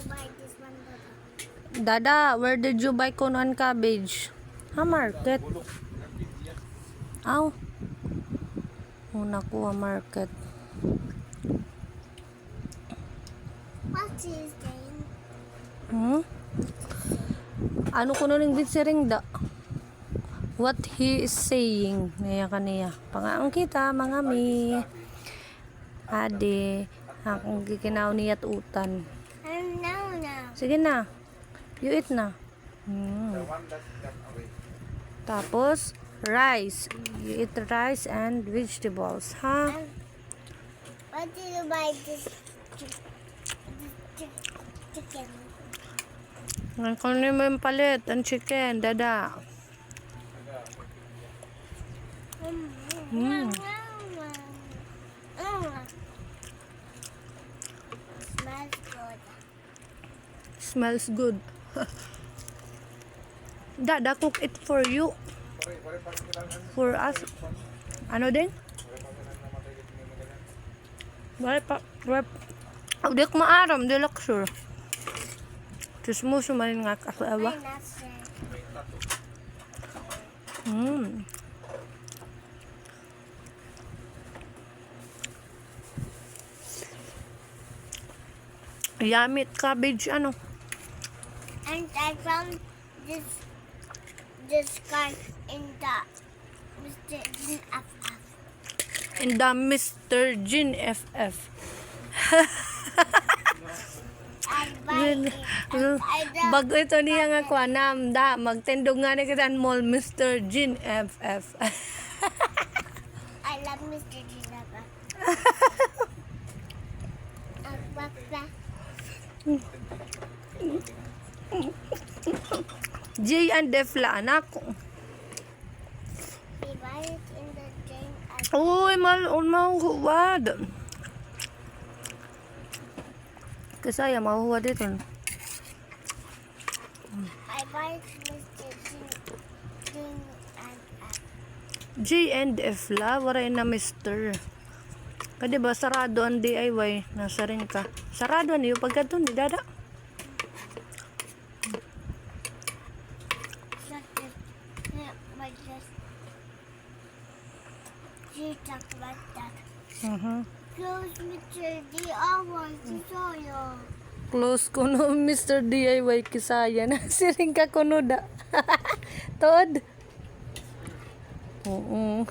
buy this one, Dada, where did you buy corn and cabbage? Ha, market. Aw. Una ko market. What is saying? Ano ko nuling bitsering da? What he is saying. Naya kaniya. Pangaang kita, mga mi. Ade. Akong gikinaw niya't utan. No. Sige na. You eat na. Tapos, rice. You eat rice and vegetables. Ha? What did you buy this chicken? Kunin mo yung palit. Ang chicken. Dada. Smells good. Smells good. Dada, cook it for you. For us. Ano din? Wala pa. Di ko maaram. Di laksure. Chismoso manin nga kasawa. I'm not sure. Yummy cabbage, ano? And I found this card in the Mr. DFF. In the Mr. Jin FF. I buy it. And I love, Bago ito niya nga kwanam da. Magtendog nga na kita mall Mr. Jin FF. I love Mr. DFF. J and F la anak. We buy it in the drain. Uy, mahuhuwad. Kasaya, mahuhuwad ito. I buy it Mr. Jin and F. J and F la, waray na Mr. Kadi ba, sarado ang DIY. Nasa rin ka. Sarado niyo pagka doon, di dada. She talked like that. Close Mr. DIY, Kisaya. Close ko no, Mr. DIY Kisaya. Nasiring ka ko no da. Todd? Oo.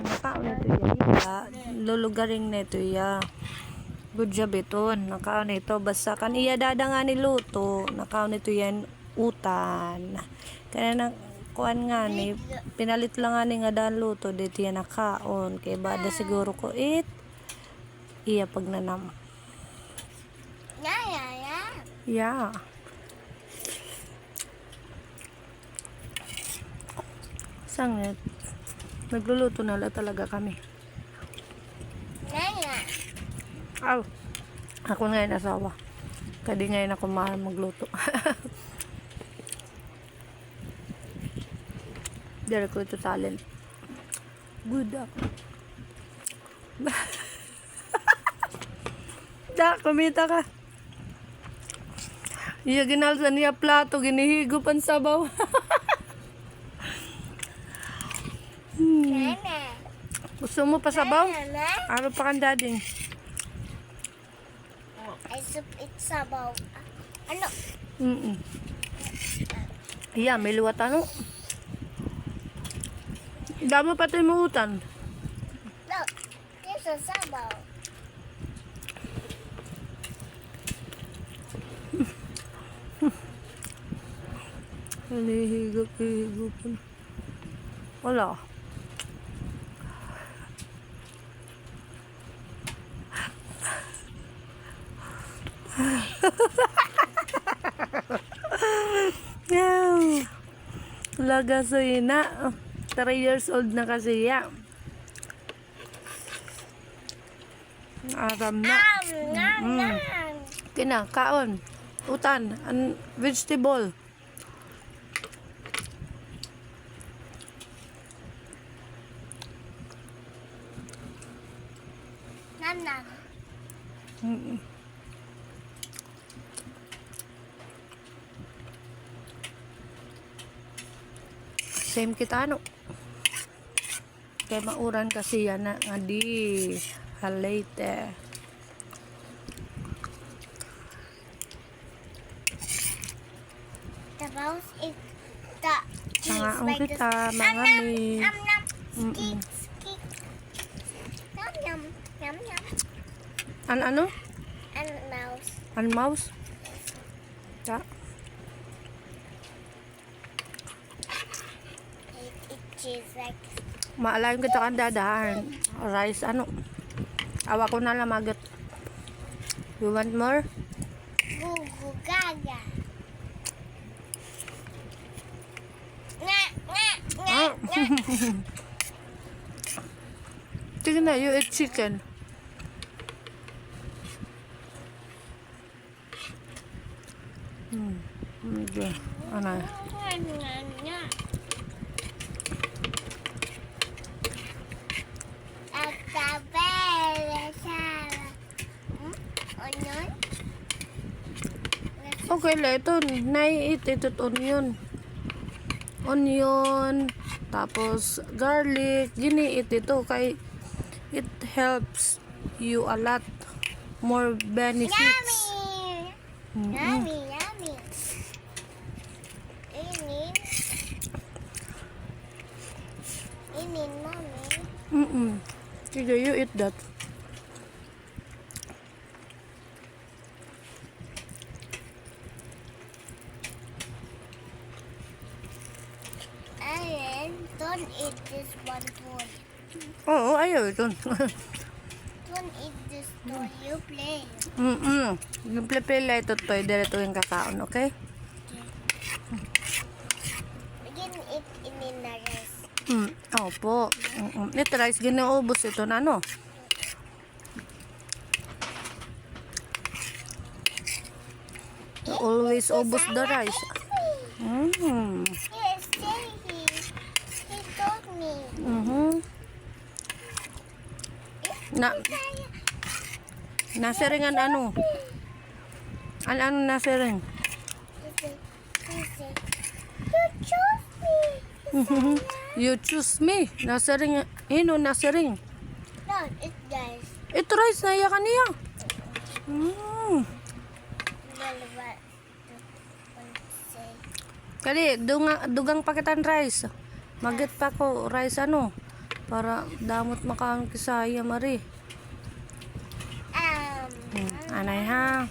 Nakaon na ito ya. Lulugaring na ito ya. Good job ito. Nakaon ito. Basta kan iya dada nga ni luto. Nakaon ito yan utan. Kaya na kuan nga ni. Pinalit lang nga ni nga daan luto. Dito yan nakaon. Kaya bada siguro ko it. Iya pag nanam. Yeah. Sangit. Nagluluto na lang talaga kami. Aw. Ako ngayon asawa. Kadi ngayon ako mahal magluto. Dere ko ito talent. Good ako. Da, kumita ka. Iya ginalsa niya plato, ginihigop ang sabaw. Gusto mo pa sabaw? Araw pa kang dading. I soup it sabaw. Ano? Iya, may luwat ano. Damo pa ito yung muutan. No, this is sabaw. Higop. Wala. Laga sa ina. 3 years old na kasi ya. Aram na. Kina, kaon. Utan. Vegetable. Nam. Mm. Same kita ano. Kay mauran kasi yan na nga di halate. The mouse is the Mga ang like kita, this. mga mi. Nom nom. Mm-mm. Skik skik. Nom nom nom nom. Ano? And mouse. An mouse? Ta. It is like Maalayon kita kan dadahan. Rice ano? Awa ko na lang magat. You want more? goo goo gaga. Nga nga nga Ah. nga. Sige na, you eat chicken. Okay. Ano? Nga nga nga. At the bell sala. Onion. Okay lang ito. Nai-eat ito onion. Onion. Tapos garlic. Gini-eat ito kay it helps you a lot more benefits. Yummy. Mm-mm. Yummy, yummy. Inin, mommy. Mm-mm. Sige, you eat that. Aaron, don't eat this one food. Oo, ayaw ito. Don't eat this toy. You play. Yung plepela ito to, direto yung kakaon, okay? We can eat in the rest. Opo. Ito rice, ginaubos ito na, no? You always ubos the rice. Yes, say he told me. Nasiringan ano? Ano nasiring? He said, you chose me. You choose me. Nasiring. Ino nasiring. No, it does. Ito rice na iya kaniya. Well, what say? Kali, dugang pakitan rice. Magit pa ko rice ano. Para damot makaang kisaya mari. Anay ha.